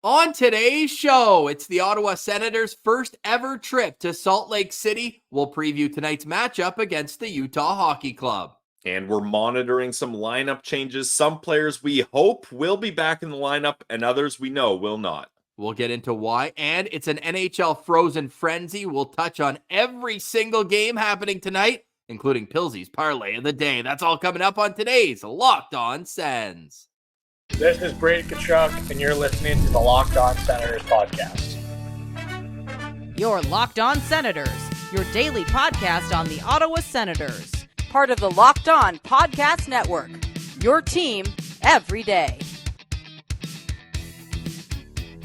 On today's show, it's the Ottawa Senators' first ever trip to Salt Lake City. We'll preview tonight's matchup against the Utah Hockey Club. And we're monitoring some lineup changes. Some players we hope will be back in the lineup, and others we know will not. We'll get into why, and it's an NHL Frozen Frenzy. We'll touch on every single game happening tonight, including Pilsy's Parlay of the Day. That's all coming up on today's Locked On Sens. This is Rildy Greig, and you're listening to the Locked On Senators podcast. You're Locked On Senators, your daily podcast on the Ottawa Senators. Part of the Locked On Podcast Network, your team every day.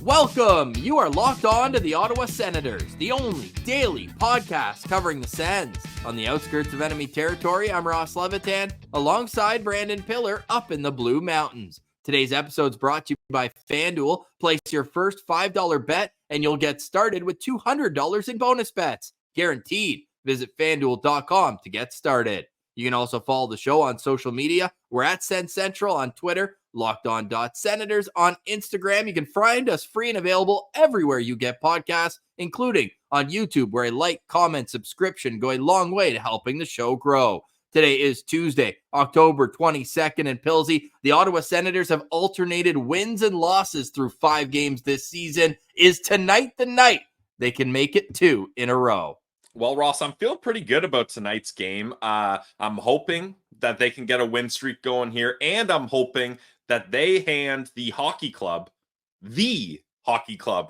Welcome! You are locked on to the Ottawa Senators, the only daily podcast covering the Sens. On the outskirts of enemy territory, I'm Ross Levitan, alongside Brandon Piller up in the Blue Mountains. Today's episode is brought to you by FanDuel. Place your first $5 bet and you'll get started with $200 in bonus bets. Guaranteed. Visit FanDuel.com to get started. You can also follow the show on social media. We're at Sens Central on Twitter, LockedOn.Senators on Instagram. You can find us free and available everywhere you get podcasts, including on YouTube, where a like, comment, subscription go a long way to helping the show grow. Today is Tuesday, October 22nd, and Pilsy, the Ottawa Senators have alternated wins and losses through 5 games this season. Is tonight the night they can make it 2 in a row? Well, Ross, I'm feeling pretty good about tonight's game. I'm hoping that they can get a win streak going here, and I'm hoping that they hand the hockey club,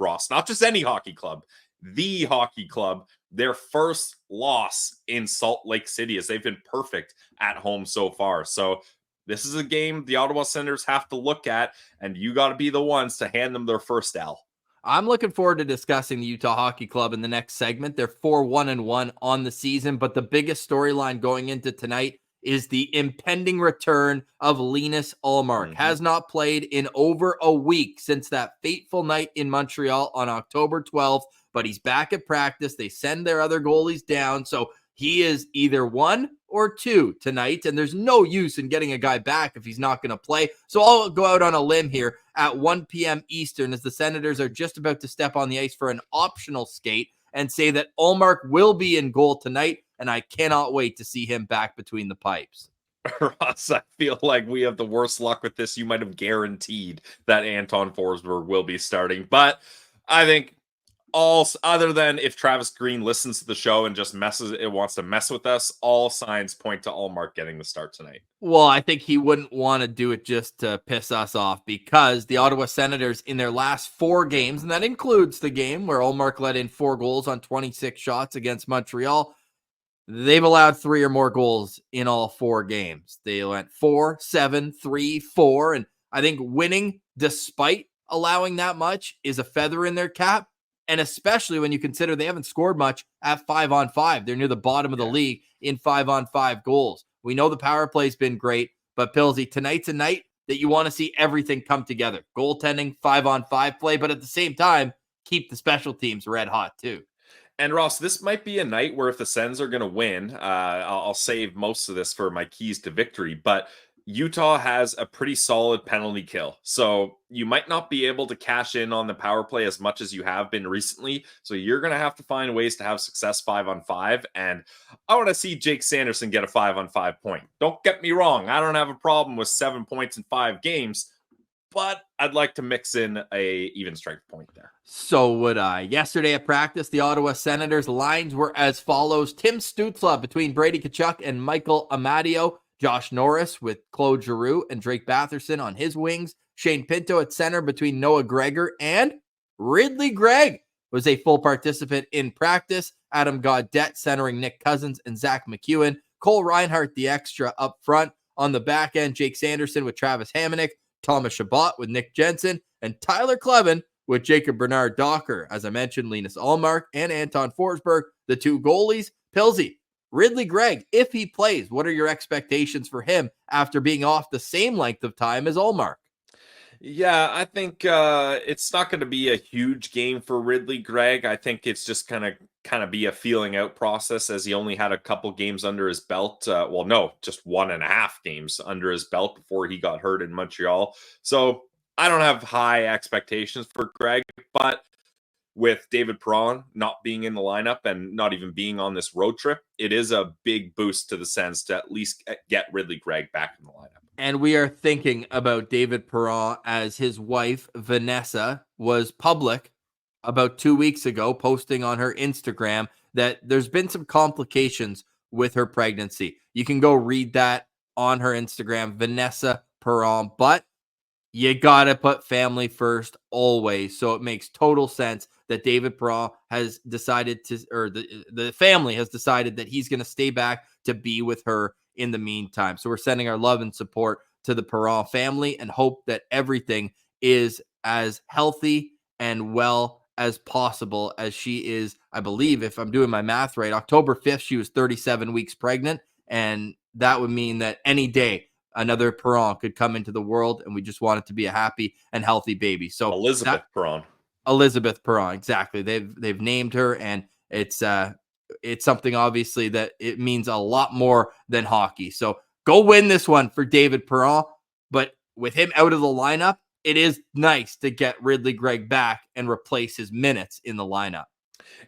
Ross, not just any hockey club, the hockey club, their first loss in Salt Lake City, as they've been perfect at home so far. So this is a game the Ottawa Senators have to look at, and you got to be the ones to hand them their first L. I'm looking forward to discussing the Utah Hockey Club in the next segment. They're 4-1-1 on the season, but the biggest storyline going into tonight is the impending return of Linus Ullmark. Has not played in over a week since that fateful night in Montreal on October 12th, but he's back at practice. They send their other goalies down, so he is either 1 or 2 tonight, and there's no use in getting a guy back if he's not going to play. So I'll go out on a limb here at 1 p.m. Eastern as the Senators are just about to step on the ice for an optional skate and say that Ullmark will be in goal tonight, and I cannot wait to see him back between the pipes. Ross, I feel like we have the worst luck with this. You might have guaranteed that Anton Forsberg will be starting, but I think all other than if Travis Green listens to the show and just wants to mess with us, all signs point to Ullmark getting the start tonight. Well, I think he wouldn't want to do it just to piss us off, because the Ottawa Senators in their last 4 games, and that includes the game where Ullmark let in 4 goals on 26 shots against Montreal, they've allowed 3 or more goals in all 4 games. They went 4, 7, 3, 4, and I think winning despite allowing that much is a feather in their cap. And especially when you consider they haven't scored much at 5-on-5. They're near the bottom of the league in 5-on-5 goals. We know the power play's been great, but Pilsy, tonight's a night that you want to see everything come together. Goaltending, 5-on-5 play, but at the same time, keep the special teams red hot too. And Ross, this might be a night where if the Sens are going to win, I'll save most of this for my keys to victory, but Utah has a pretty solid penalty kill. So you might not be able to cash in on the power play as much as you have been recently. So you're going to have to find ways to have success 5-on-5. And I want to see Jake Sanderson get a 5-on-5 point. Don't get me wrong. I don't have a problem with 7 points in 5 games, but I'd like to mix in a even strength point there. So would I. Yesterday at practice, the Ottawa Senators lines were as follows. Tim Stützle between Brady Tkachuk and Michael Amadio. Josh Norris with Claude Giroux and Drake Batherson on his wings. Shane Pinto at center between Noah Gregor and Rildy Greig was a full participant in practice. Adam Gaudette centering Nick Cousins and Zach McEwen. Cole Reinhardt, the extra up front. On the back end, Jake Sanderson with Travis Hamonic. Thomas Chabot with Nick Jensen. And Tyler Kleven with Jacob Bernard Docker. As I mentioned, Linus Ullmark and Anton Forsberg, the 2 goalies. Pilsy, Rildy Greig, if he plays, what are your expectations for him after being off the same length of time as Ullmark? Yeah, I think it's not going to be a huge game for Rildy Greig. I think it's just kind of be a feeling out process, as he only had a couple games under his belt. Just 1.5 games under his belt before he got hurt in Montreal. So I don't have high expectations for Greig, but with David Perron not being in the lineup and not even being on this road trip, it is a big boost to the Sens to at least get Rildy Greig back in the lineup. And we are thinking about David Perron as his wife, Vanessa, was public about 2 weeks ago, posting on her Instagram that there's been some complications with her pregnancy. You can go read that on her Instagram, Vanessa Perron, but you got to put family first always. So it makes total sense that David Perron has decided to, or the family has decided that he's going to stay back to be with her in the meantime. So we're sending our love and support to the Perron family and hope that everything is as healthy and well as possible as she is. I believe, if I'm doing my math right, October 5th, she was 37 weeks pregnant. And that would mean that any day another Perron could come into the world, and we just want it to be a happy and healthy baby. So Elizabeth Perron. Elizabeth Perron, exactly. They've named her, and it's something obviously that it means a lot more than hockey. So go win this one for David Perron. But with him out of the lineup, it is nice to get Rildy Greig back and replace his minutes in the lineup.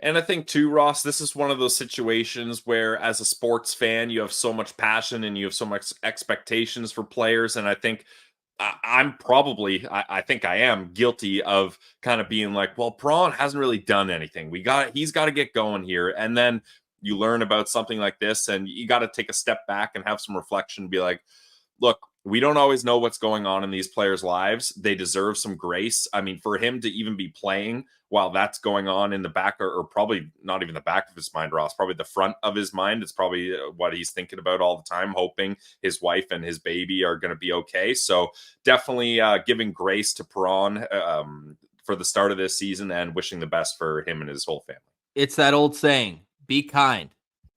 And I think too, Ross, this is one of those situations where as a sports fan, you have so much passion and you have so much expectations for players. And I think I think I am guilty of kind of being like, well, Perron hasn't really done anything. He's got to get going here. And then you learn about something like this and you got to take a step back and have some reflection, be like, look, we don't always know what's going on in these players' lives. They deserve some grace. I mean, for him to even be playing while that's going on in the back, or probably not even the back of his mind, Ross, probably the front of his mind. It's probably what he's thinking about all the time, hoping his wife and his baby are going to be okay. So definitely giving grace to Perron for the start of this season and wishing the best for him and his whole family. It's that old saying, be kind,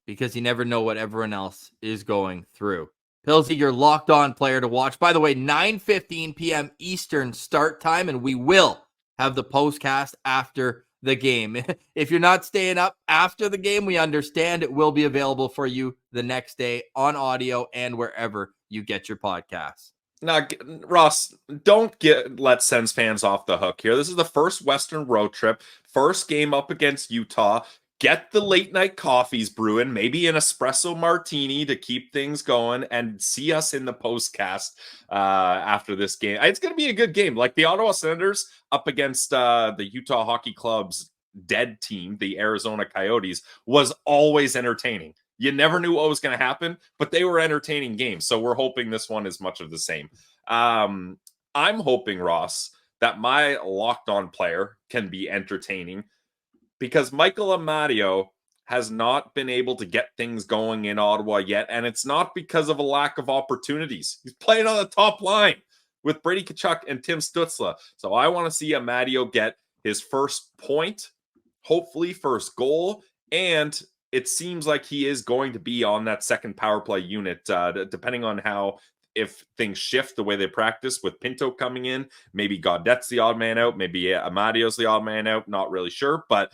because you never know what everyone else is going through. Pilsy, your locked on player to watch. By the way, 9:15 p.m. Eastern start time, and we will have the postcast after the game. If you're not staying up after the game, we understand. It will be available for you the next day on audio and wherever you get your podcasts. Now, Ross, don't let Sens fans off the hook here. This is the first Western road trip, first game up against Utah. Get the late night coffees brewing, maybe an espresso martini to keep things going, and see us in the postcast after this game. It's going to be a good game. Like the Ottawa Senators up against the Utah Hockey Club's dead team, the Arizona Coyotes, was always entertaining. You never knew what was going to happen, but they were entertaining games. So we're hoping this one is much of the same. I'm hoping, Ross, that my locked on player can be entertaining, because Michael Amadio has not been able to get things going in Ottawa yet, and it's not because of a lack of opportunities. He's playing on the top line with Brady Tkachuk and Tim Stützle. So I want to see Amadio get his first point, hopefully first goal, and it seems like he is going to be on that second power play unit, depending on if things shift the way they practice with Pinto coming in. Maybe Gaudette's the odd man out. Maybe Amadio's the odd man out. Not really sure. But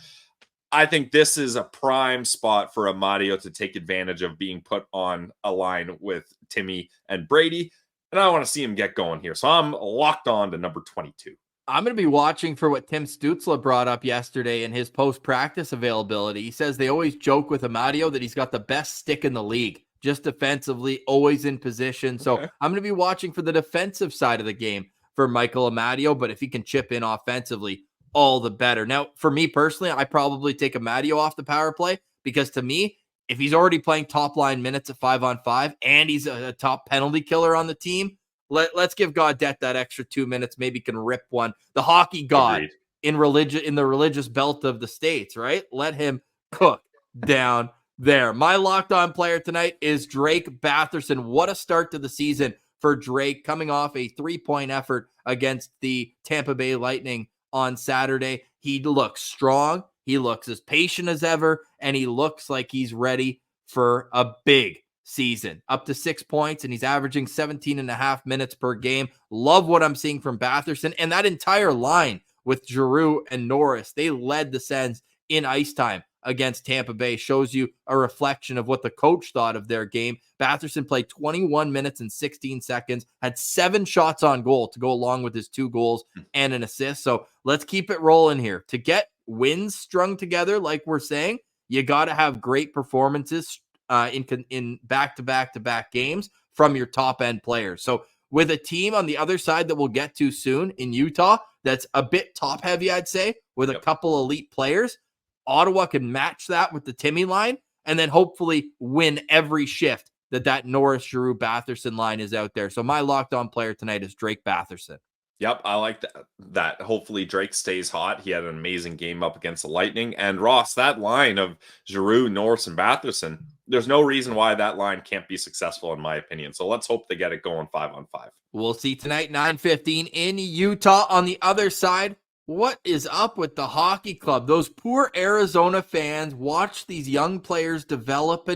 I think this is a prime spot for Amadio to take advantage of being put on a line with Timmy and Brady. And I want to see him get going here. So I'm locked on to number 22. I'm going to be watching for what Tim Stützle brought up yesterday in his post-practice availability. He says they always joke with Amadio that he's got the best stick in the league, just defensively, always in position. So Okay. I'm going to be watching for the defensive side of the game for Michael Amadio, but if he can chip in offensively, all the better. Now, for me personally, I probably take Amadio off the power play, because to me, if he's already playing top line minutes at 5-on-5 and he's a top penalty killer on the team, let's give Gaudette that extra 2 minutes. Maybe can rip one. The hockey god in the religious belt of the States, right? Let him cook down there. My locked on player tonight is Drake Batherson. What a start to the season for Drake, coming off a 3-point effort against the Tampa Bay Lightning on Saturday. He looks strong. He looks as patient as ever, and he looks like he's ready for a big season. Up to 6 points, and he's averaging 17.5 minutes per game. Love what I'm seeing from Batherson, and that entire line with Giroux and Norris. They led the Sens in ice time against Tampa Bay shows you a reflection of what the coach thought of their game. Batherson played 21 minutes and 16 seconds, had 7 shots on goal to go along with his 2 goals and an assist. So let's keep it rolling here. To get wins strung together, like we're saying, you got to have great performances in back-to-back-to-back games from your top-end players. So with a team on the other side that we'll get to soon in Utah that's a bit top-heavy, I'd say, with a couple elite players, Ottawa can match that with the Timmy line and then hopefully win every shift that Norris, Giroux, Batherson line is out there. So my locked-on player tonight is Drake Batherson. Yep, I like that. Hopefully Drake stays hot. He had an amazing game up against the Lightning. And Ross, that line of Giroux, Norris, and Batherson, there's no reason why that line can't be successful, in my opinion. So let's hope they get it going 5-on-5. We'll see tonight, 9:15 in Utah. On the other side, what is up with the hockey club? Those poor Arizona fans watch these young players develop,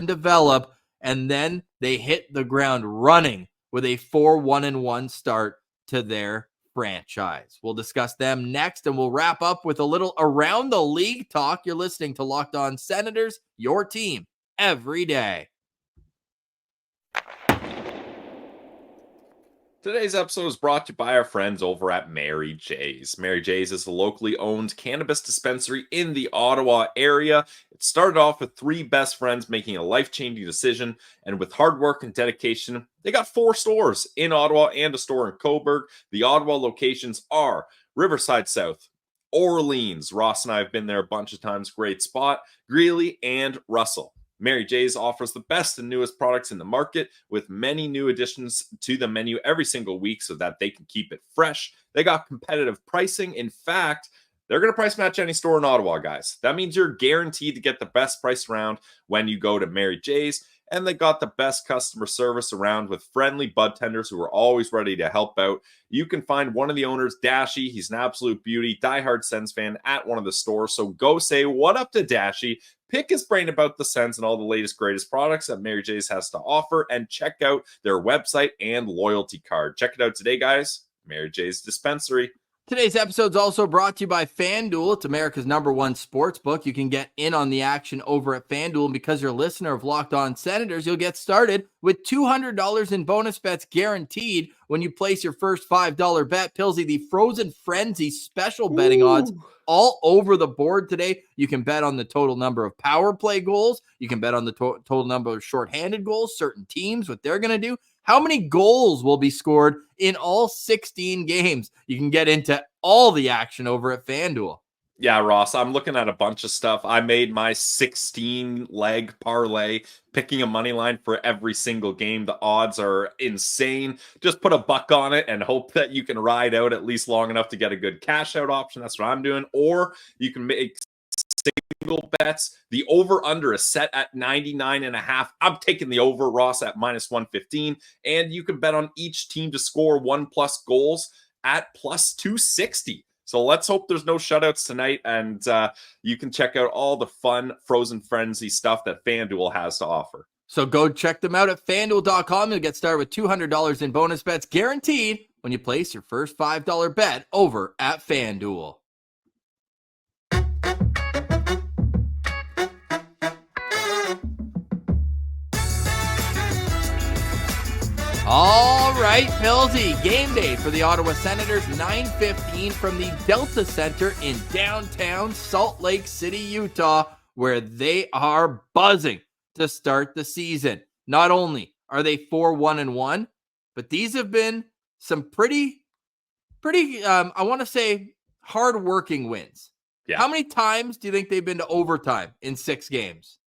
and then they hit the ground running with a 4-1-1 start to their franchise. We'll discuss them next, and we'll wrap up with a little around the league talk. You're listening to Locked On Senators, your team every day. Today's episode is brought to you by our friends over at Mary J's. Mary J's is a locally owned cannabis dispensary in the Ottawa area. It started off with 3 best friends making a life-changing decision, and with hard work and dedication, they got 4 stores in Ottawa and a store in Cobourg. The Ottawa locations are Riverside South, Orleans, Ross and I have been there a bunch of times, great spot, Greeley, and Russell. Mary J's offers the best and newest products in the market with many new additions to the menu every single week so that they can keep it fresh. They got competitive pricing. In fact, they're going to price match any store in Ottawa, guys. That means you're guaranteed to get the best price around when you go to Mary J's. And they got the best customer service around with friendly bud tenders who are always ready to help out. You can find one of the owners, Dashy. He's an absolute beauty, diehard Sens fan at one of the stores. So go say what up to Dashy. Pick his brain about the Sens and all the latest, greatest products that Mary J's has to offer. And check out their website and loyalty card. Check it out today, guys. Mary J's Dispensary. Today's episode is also brought to you by FanDuel. It's America's #1 sports book. You can get in on the action over at FanDuel. And because you're a listener of Locked On Senators, you'll get started with $200 in bonus bets guaranteed when you place your first $5 bet. Pillsy, the Frozen Frenzy special betting odds all over the board today. You can bet on the total number of power play goals. You can bet on the total number of shorthanded goals, certain teams, what they're going to do. How many goals will be scored in all 16 games? You can get into all the action over at FanDuel. Yeah, Ross, I'm looking at a bunch of stuff. I made my 16-leg parlay, picking a money line for every single game. The odds are insane. Just put a buck on it and hope that you can ride out at least long enough to get a good cash out option. That's what I'm doing. Or you can make single bets. The over-under is set at 99.5. I'm taking the over, Ross, at -115. And you can bet on each team to score 1+ goals at +260. So let's hope there's no shutouts tonight, and you can check out all the fun Frozen Frenzy stuff that FanDuel has to offer. So go check them out at FanDuel.com and get started with $200 in bonus bets guaranteed when you place your first $5 bet over at FanDuel. All right, Pillsy, game day for the Ottawa Senators, 9:15 from the Delta Center in downtown Salt Lake City, Utah, where they are buzzing to start the season. Not only are they 4-1-1, but these have been some pretty, I want to say, hard-working wins. Yeah. How many times do you think they've been to overtime in 6 games?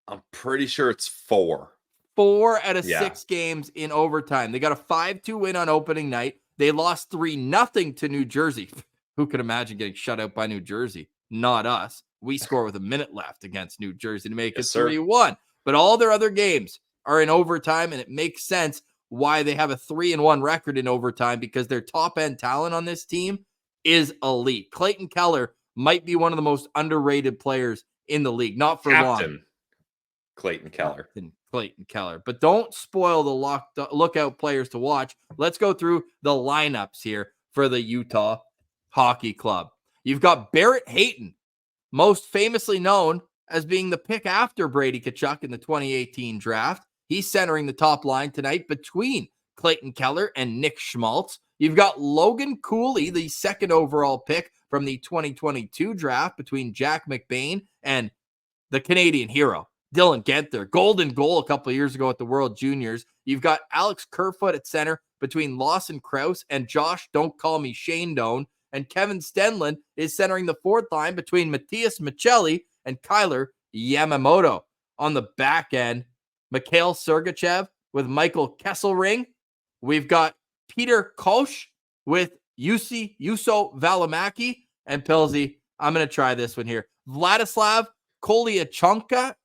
I'm pretty sure it's 4. 4 out of 6 games in overtime. They got a 5-2 win on opening night. They lost 3-0 to New Jersey. Who could imagine getting shut out by New Jersey? Not us. We score with a minute left against New Jersey to make it 3-1. But all their other games are in overtime, and it makes sense why they have a 3-1 record in overtime, because their top-end talent on this team is elite. Clayton Keller might be one of the most underrated players in the league. Not for long. Clayton Keller. Clayton Keller. But don't spoil the lookout players to watch. Let's go through the lineups here for the Utah Hockey Club. You've got Barrett Hayton, most famously known as being the pick after Brady Tkachuk in the 2018 draft. He's centering the top line tonight between Clayton Keller and Nick Schmaltz. You've got Logan Cooley, the second overall pick from the 2022 draft, between Jack McBain and the Canadian hero, Dylan Genther. Golden goal a couple of years ago at the World Juniors. You've got Alex Kerfoot at center between Lawson Krause and Josh Don't Call Me Shane Doan. And Kevin Stenlund is centering the fourth line between Matthias Michelli and Kyler Yamamoto. On the back end, Mikhail Sergachev with Michael Kesselring. We've got Peter Koch with Juuso Valimaki. And Pilsy, I'm going to try this one here. Vladislav Kolyachonka.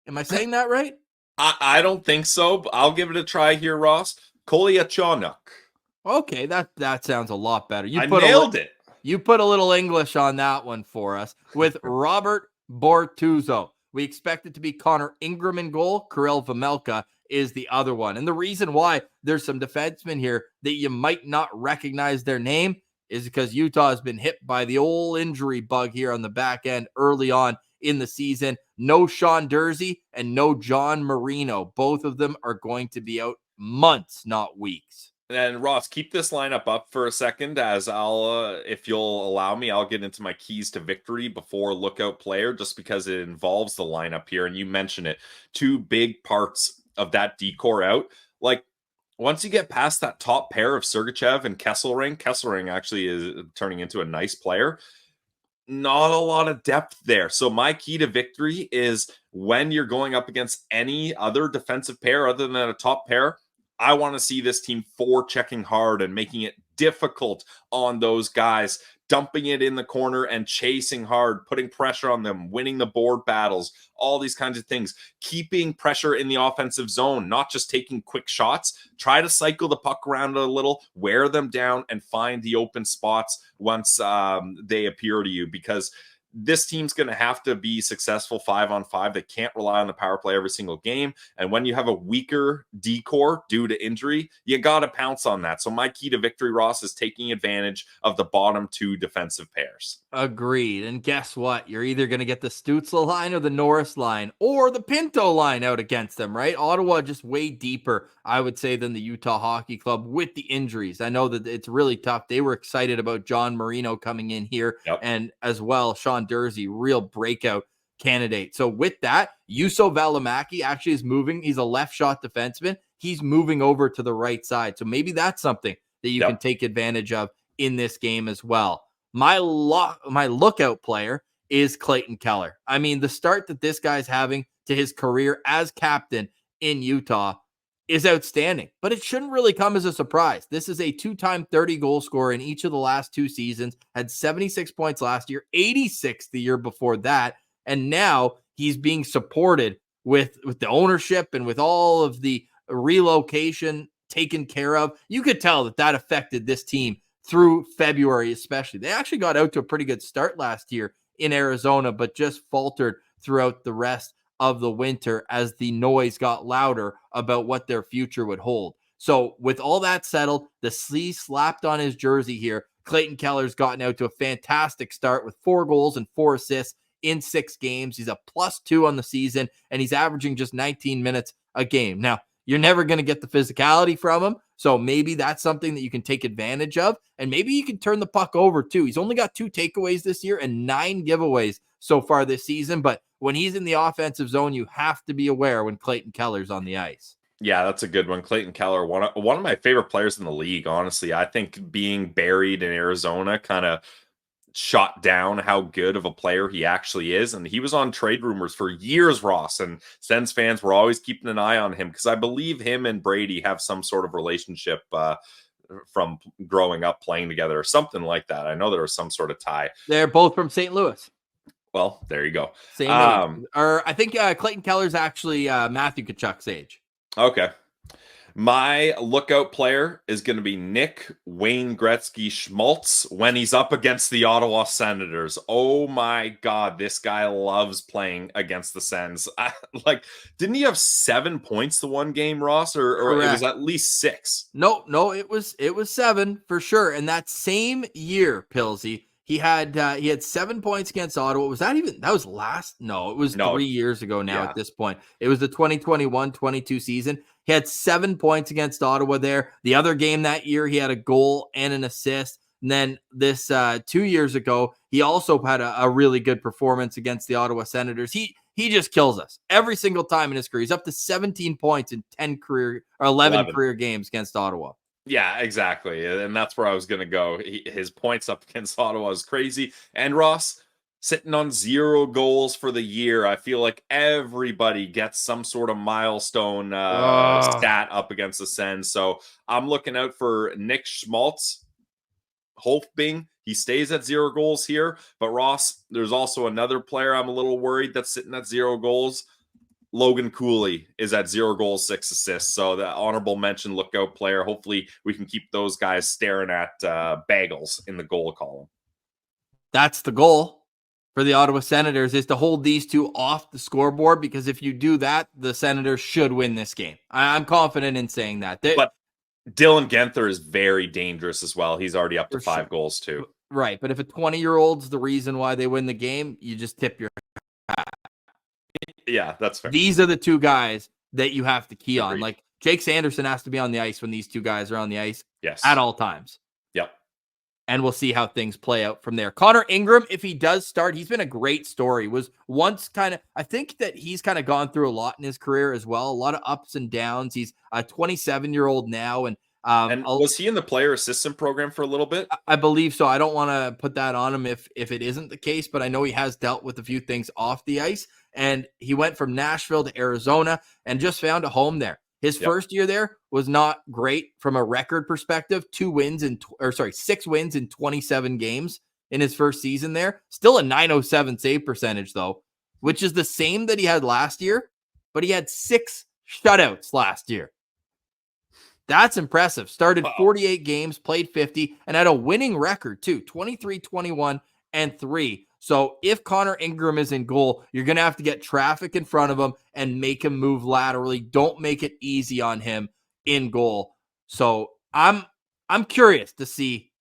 Am I saying that right? I don't think so, but I'll give it a try here, Ross. Kolyachonok. Okay, that sounds a lot better. I nailed it. You put a little English on that one for us with Robert Bortuzzo. We expect it to be Connor Ingram in goal. Kirill Vmelka is the other one. And the reason why there's some defensemen here that you might not recognize their name is because Utah has been hit by the old injury bug here on the back end early on in the season. No Sean Durzi and no John Marino. Both of them are going to be out months, not weeks. And Ross, keep this lineup up for a second, as I'll, if you'll allow me, I'll get into my keys to victory before lookout player, just because it involves the lineup here. And you mentioned it, two big parts of that decor out. Like, once you get past that top pair of Sergachev and Kesselring actually is turning into a nice player. Not a lot of depth there. So my key to victory is when you're going up against any other defensive pair other than a top pair, I want to see this team forechecking hard and making it difficult on those guys, dumping it in the corner and chasing hard, putting pressure on them, winning the board battles, all these kinds of things, keeping pressure in the offensive zone, not just taking quick shots. Try to cycle the puck around a little, wear them down, and find the open spots once they appear to you, because this team's going to have to be successful 5-on-5. They can't rely on the power play every single game. And when you have a weaker decor due to injury, you got to pounce on that. So my key to victory, Ross, is taking advantage of the bottom two defensive pairs. Agreed. And guess what? You're either going to get the Stützle line or the Norris line or the Pinto line out against them, right? Ottawa just way deeper, I would say, than the Utah Hockey Club with the injuries. I know that it's really tough. They were excited about John Marino coming in here, and as well, Sean Durzi, real breakout candidate. So with that, Juuso Valimaki actually is moving. He's a left shot defenseman. He's moving over to the right side. So maybe that's something that you can take advantage of in this game as well. My lookout player is Clayton Keller. I mean, the start that this guy's having to his career as captain in Utah is outstanding, but it shouldn't really come as a surprise. This is a two-time 30-goal scorer in each of the last two seasons, had 76 points last year, 86 the year before that, and now he's being supported with the ownership and with all of the relocation taken care of. You could tell that affected this team through February especially. They actually got out to a pretty good start last year in Arizona, but just faltered throughout the rest of the winter as the noise got louder about what their future would hold. So with all that settled, the sleeve slapped on his jersey here, Clayton Keller's gotten out to a fantastic start with 4 goals and 4 assists in 6 games. He's a +2 on the season, and he's averaging just 19 minutes a game. Now, you're never going to get the physicality from him, so maybe that's something that you can take advantage of, and maybe you can turn the puck over too. He's only got 2 takeaways this year and 9 giveaways so far this season, but when he's in the offensive zone, you have to be aware when Clayton Keller's on the ice. Yeah, that's a good one. Clayton Keller, one of my favorite players in the league, honestly. I think being buried in Arizona kind of shot down how good of a player he actually is. And he was on trade rumors for years, Ross, and Sens fans were always keeping an eye on him because I believe him and Brady have some sort of relationship from growing up playing together or something like that. I know there was some sort of tie. They're both from St. Louis. Well, there you go. Same age. Or I think Clayton Keller's actually Matthew Tkachuk's age. Okay. My lookout player is going to be Nick Wayne Gretzky Schmaltz when he's up against the Ottawa Senators. Oh my God, this guy loves playing against the Sens. Didn't he have 7 points the one game, Ross, or it was at least 6? No, it was 7 for sure. And that same year, Pilsy, He had 7 points against Ottawa. Was that even, that was last? No, it was 3 years ago now at this point. It was the 2021-22 season. He had 7 points against Ottawa there. The other game that year, he had a goal and an assist. And then this 2 years ago, he also had a really good performance against the Ottawa Senators. He just kills us every single time in his career. He's up to 17 points in 11 career games against Ottawa. Yeah, exactly. And that's where I was going to go. His points up against Ottawa is crazy. And Ross, sitting on 0 goals for the year. I feel like everybody gets some sort of milestone stat up against the Sens. So I'm looking out for Nick Schmaltz. Hoping he stays at 0 goals here. But Ross, there's also another player I'm a little worried that's sitting at 0 goals. Logan Cooley is at 0 goals, 6 assists. So the honorable mention lookout player. Hopefully we can keep those guys staring at bagels in the goal column. That's the goal for the Ottawa Senators, is to hold these two off the scoreboard, because if you do that, the Senators should win this game. I'm confident in saying that. But Dylan Genther is very dangerous as well. He's already up to 5 goals too. Right. But if a 20-year-old's the reason why they win the game, you just tip your hat. Yeah, that's fair. These are the two guys that you have to key on. Like, Jake Sanderson has to be on the ice when these two guys are on the ice at all times. Yep. And we'll see how things play out from there. Connor Ingram, if he does start, he's been a great story. Was once I think that he's kind of gone through a lot in his career as well. A lot of ups and downs. He's a 27-year-old now. And was he in the player assistant program for a little bit? I believe so. I don't want to put that on him if it isn't the case, but I know he has dealt with a few things off the ice. And he went from Nashville to Arizona and just found a home there. His first year there was not great from a record perspective. 6 wins in 27 games in his first season there. Still a .907 save percentage though, which is the same that he had last year, but he had 6 shutouts last year. That's impressive. Started 48 games, played 50, and had a winning record too, 23, 21, and 3. So if Connor Ingram is in goal, you're going to have to get traffic in front of him and make him move laterally. Don't make it easy on him in goal. So I'm curious to see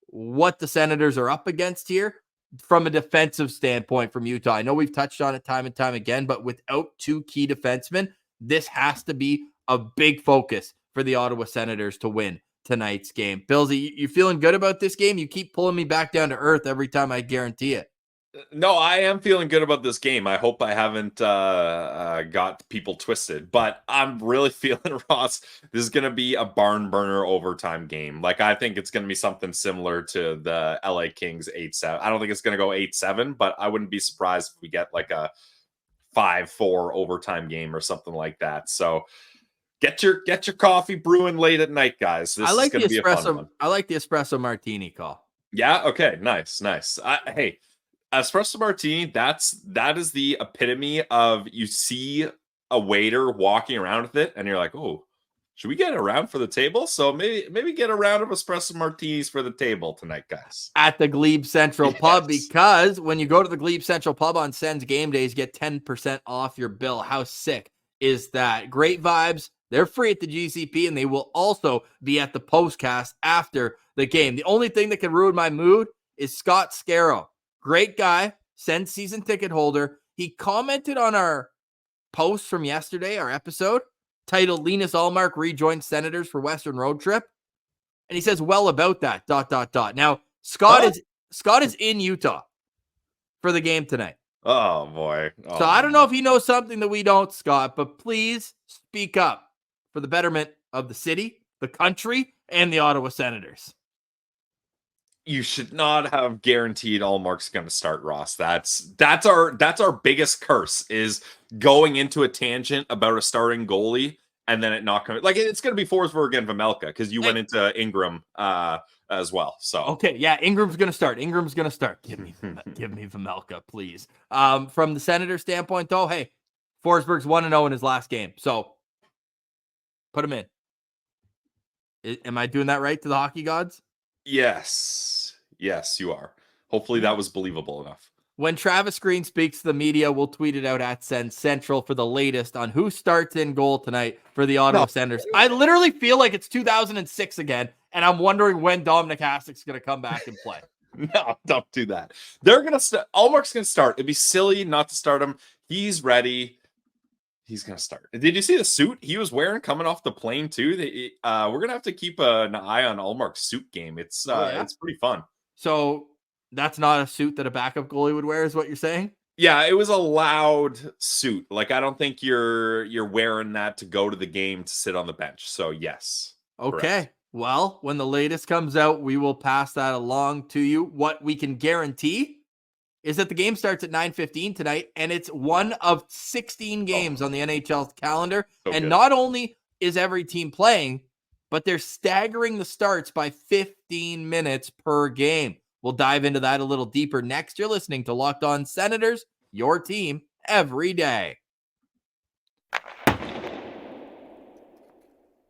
what the Senators are up against here from a defensive standpoint from Utah. I know we've touched on it time and time again, but without 2 key defensemen, this has to be a big focus for the Ottawa Senators to win tonight's game. Billsy, you feeling good about this game? You keep pulling me back down to earth every time I guarantee it. No, I am feeling good about this game. I hope I haven't got people twisted, but I'm really feeling, Ross, this is going to be a barn burner overtime game. Like, I think it's going to be something similar to the LA Kings 8-7. I don't think it's going to go 8-7, but I wouldn't be surprised if we get like a 5-4 overtime game or something like that. So get your coffee brewing late at night, guys. This is going to be a fun one. I like the espresso martini call. Yeah. Okay. Nice. Hey, espresso martini, that is the epitome of, you see a waiter walking around with it and you're like, oh, should we get around for the table? So maybe get a round of espresso martinis for the table tonight, guys. At the Glebe Central Pub, because when you go to the Glebe Central Pub on Sens game days, you get 10% off your bill. How sick is that? Great vibes. They're free at the GCP, and they will also be at the postcast after the game. The only thing that can ruin my mood is Scott Scarrow. Great guy, Sens season ticket holder. He commented on our post from yesterday, our episode, titled Linus Ullmark rejoins Senators for Western Road Trip. And he says, well, about that, ... Now, Scott is in Utah for the game tonight. Oh, boy. Oh. So I don't know if he knows something that we don't, Scott, but please speak up for the betterment of the city, the country, and the Ottawa Senators. You should not have guaranteed Ullmark's going to start, Ross. That's our biggest curse, is going into a tangent about a starting goalie and then it not coming. Like, it's going to be Forsberg and Vejmelka because you went into Ingram as well. So okay, yeah, Ingram's going to start. Give me Vejmelka, please. From the Senator standpoint, though, hey, Forsberg's 1-0 in his last game, so put him in. Am I doing that right to the hockey gods? Yes, you are. Hopefully that was believable enough. When Travis Green speaks to the media, we'll tweet it out at Sens Central for the latest on who starts in goal tonight for the Ottawa Senators. I literally feel like it's 2006 again, and I'm wondering when Dominic Hasek's going to come back and play. No, don't do that. They're going to start. Allmark's going to start. It'd be silly not to start him. He's ready. He's going to start. Did you see the suit he was wearing coming off the plane too? We're going to have to keep an eye on Allmark's suit game. It's pretty fun. So that's not a suit that a backup goalie would wear, is what you're saying? Yeah, it was a loud suit. Like, I don't think you're wearing that to go to the game to sit on the bench. So yes. Okay. Correct. Well, when the latest comes out, we will pass that along to you. What we can guarantee is that the game starts at 9:15 tonight, and it's one of 16 games on the NHL calendar. So and good. not only is every team playing, but they're staggering the starts by 15 minutes per game. We'll dive into that a little deeper next. You're listening to Locked On Senators, your team every day.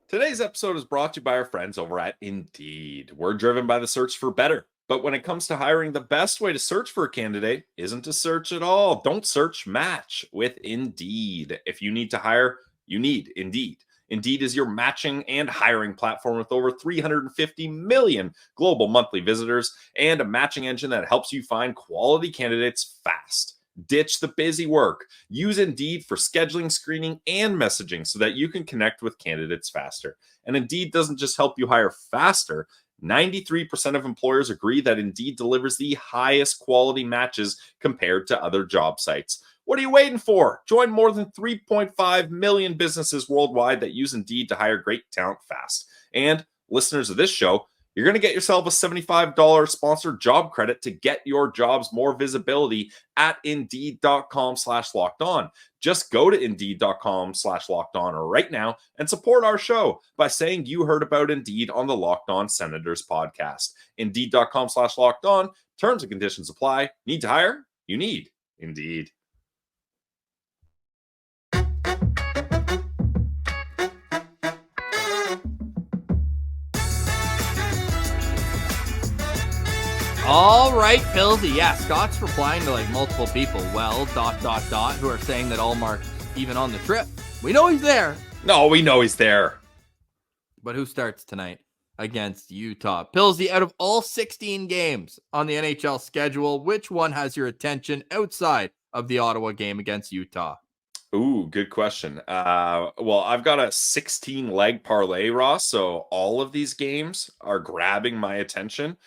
Today's episode is brought to you by our friends over at Indeed. We're driven by the search for better. But when it comes to hiring, the best way to search for a candidate isn't to search at all. Don't search, match with Indeed. If you need to hire, you need Indeed. Indeed is your matching and hiring platform with over 350 million global monthly visitors and a matching engine that helps you find quality candidates fast. Ditch the busy work. Use Indeed for scheduling, screening, and messaging so that you can connect with candidates faster. And Indeed doesn't just help you hire faster. 93% of employers agree that Indeed delivers the highest quality matches compared to other job sites. What are you waiting for? Join more than 3.5 million businesses worldwide that use Indeed to hire great talent fast. And listeners of this show, you're going to get yourself a $75 sponsored job credit to get your jobs more visibility at Indeed.com/lockedon. Just go to Indeed.com/lockedon right now and support our show by saying you heard about Indeed on the Locked On Senators podcast. Indeed.com/lockedon. Terms and conditions apply. Need to hire? You need Indeed. All right, Pilsy. Yeah, Scott's replying to like multiple people. Well, ... who are saying that Allmark's even on the trip. We know he's there. No, we know he's there. But who starts tonight against Utah? Pilsy, out of all 16 games on the NHL schedule, which one has your attention outside of the Ottawa game against Utah? Ooh, good question. Well, I've got a 16 leg parlay, Ross. So all of these games are grabbing my attention.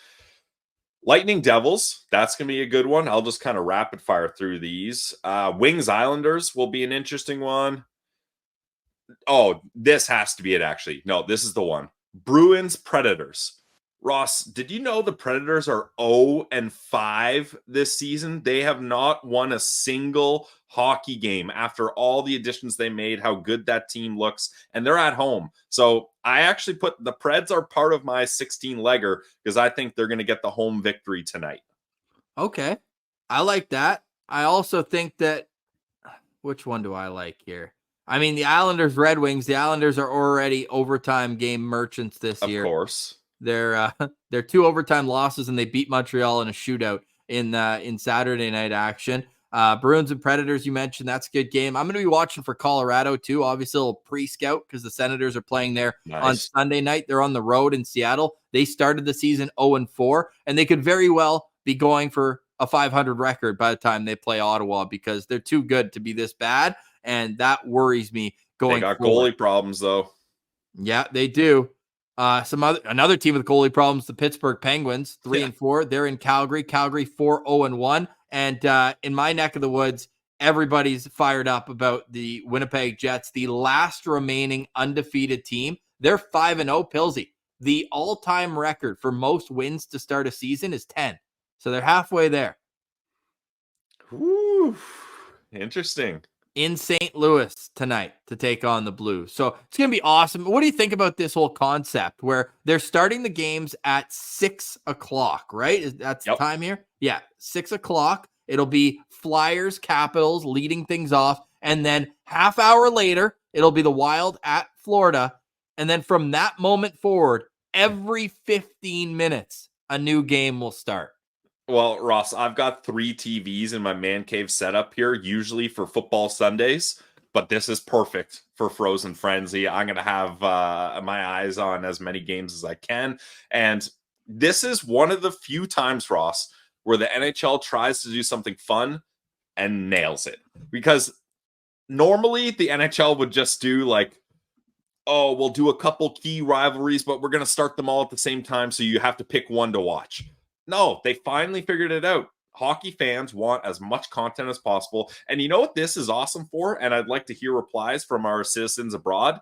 Lightning Devils, that's going to be a good one. I'll just kind of rapid fire through these. Wings Islanders will be an interesting one. Oh, this has to be it, actually. No, this is the one. Bruins Predators. Ross, did you know the Predators are 0-5 this season? They have not won a single hockey game after all the additions they made, how good that team looks, and they're at home. So I actually put the Preds are part of my 16-legger because I think they're going to get the home victory tonight. Okay. I like that. I also think that, which one do I like here? I mean, the Islanders, Red Wings, the Islanders are already overtime game merchants this year. Of course. They're 2 overtime losses, and they beat Montreal in a shootout in Saturday night action. Bruins and Predators, you mentioned, that's a good game. I'm going to be watching for Colorado too. Obviously, a little pre-scout because the Senators are playing there on Sunday night. They're on the road in Seattle. They started the season 0-4, and they could very well be going for a 500 record by the time they play Ottawa because they're too good to be this bad, and that worries me going forward. They got goalie problems though. Yeah, they do. Another team with goalie problems, the Pittsburgh Penguins, 3-4. They're in Calgary. Calgary 4-0-1. And in my neck of the woods, everybody's fired up about the Winnipeg Jets, the last remaining undefeated team. They're 5-0. Pilsy, the all-time record for most wins to start a season is 10. So they're halfway there. Ooh, interesting. In St. Louis tonight to take on the Blues. So it's going to be awesome. What do you think about this whole concept where they're starting the games at 6 o'clock, right? That's the time here? Yeah, 6 o'clock. It'll be Flyers, Capitals leading things off. And then half hour later, it'll be the Wild at Florida. And then from that moment forward, every 15 minutes, a new game will start. Well, Ross, I've got 3 TVs in my man cave setup here, usually for football Sundays, but this is perfect for Frozen Frenzy. I'm going to have my eyes on as many games as I can. And this is one of the few times, Ross, where the NHL tries to do something fun and nails it. Because normally the NHL would just do like, oh, we'll do a couple key rivalries, but we're going to start them all at the same time, so you have to pick one to watch. No, they finally figured it out. Hockey fans want as much content as possible. And you know what this is awesome for? And I'd like to hear replies from our citizens abroad.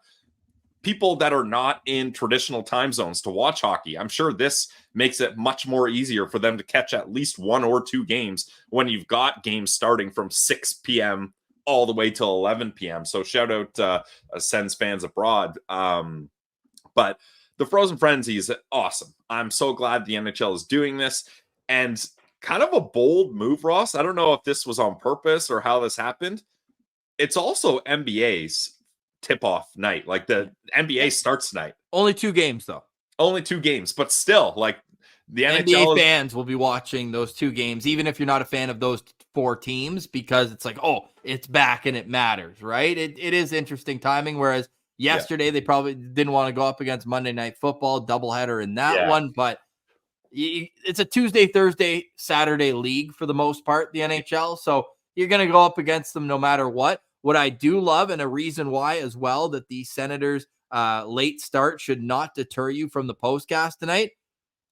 People that are not in traditional time zones to watch hockey. I'm sure this makes it much more easier for them to catch at least 1 or 2 games when you've got games starting from 6 p.m. all the way till 11 p.m. So shout out Sens fans abroad. But the Frozen Frenzy is awesome. I'm so glad the NHL is doing this. And kind of a bold move, Ross. I don't know if this was on purpose or how this happened. It's also NBA's tip-off night. Like the NBA starts tonight. Only 2 games, though. Only 2 games, but still, like the NBA fans will be watching those 2 games, even if you're not a fan of those 4 teams, because it's like, oh, it's back and it matters, right? It is interesting timing, whereas yesterday they probably didn't want to go up against Monday Night Football, doubleheader in that one, but it's a Tuesday, Thursday, Saturday league for the most part, the NHL, so you're going to go up against them no matter what. What I do love, and a reason why as well, that the Senators' late start should not deter you from the postcast tonight,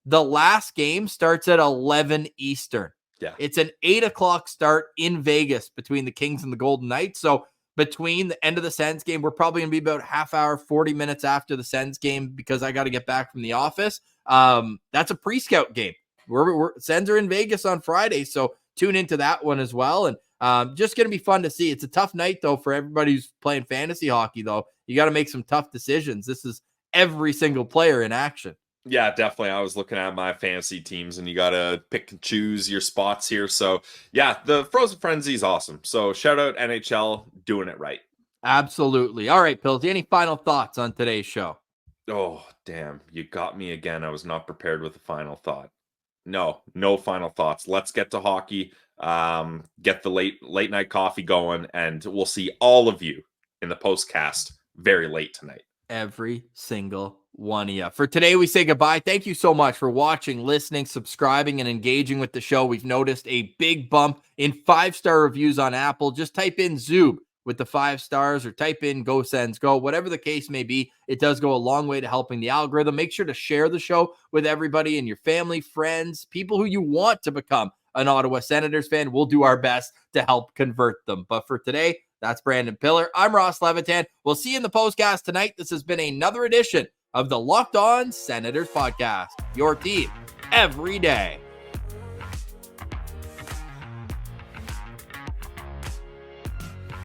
the last game starts at 11 Eastern. Yeah. It's an 8 o'clock start in Vegas between the Kings and the Golden Knights, so between the end of the Sens game, we're probably going to be about half hour, 40 minutes after the Sens game because I got to get back from the office. That's a pre-scout game. Sens are in Vegas on Friday, so tune into that one as well. And just going to be fun to see. It's a tough night, though, for everybody who's playing fantasy hockey, though. You got to make some tough decisions. This is every single player in action. Yeah, definitely. I was looking at my fantasy teams, and you got to pick and choose your spots here. So, yeah, the Frozen Frenzy is awesome. So, shout out NHL doing it right. Absolutely. All right, Pilsy, any final thoughts on today's show? Oh, damn. You got me again. I was not prepared with a final thought. No final thoughts. Let's get to hockey, get the late night coffee going, and we'll see all of you in the postcast very late tonight. Every single one of you. For today, we say goodbye. Thank you so much for watching, listening, subscribing, and engaging with the show. We've noticed a big bump in 5-star reviews on Apple. Just type in Zoob with the 5 stars or type in Go Sens Go. Whatever the case may be, it does go a long way to helping the algorithm. Make sure to share the show with everybody and your family, friends, people who you want to become an Ottawa Senators fan. We'll do our best to help convert them. But for today, that's Brandon Piller. I'm Ross Levitan. We'll see you in the postcast tonight. This has been another edition of the Locked On Senators podcast. Your team every day.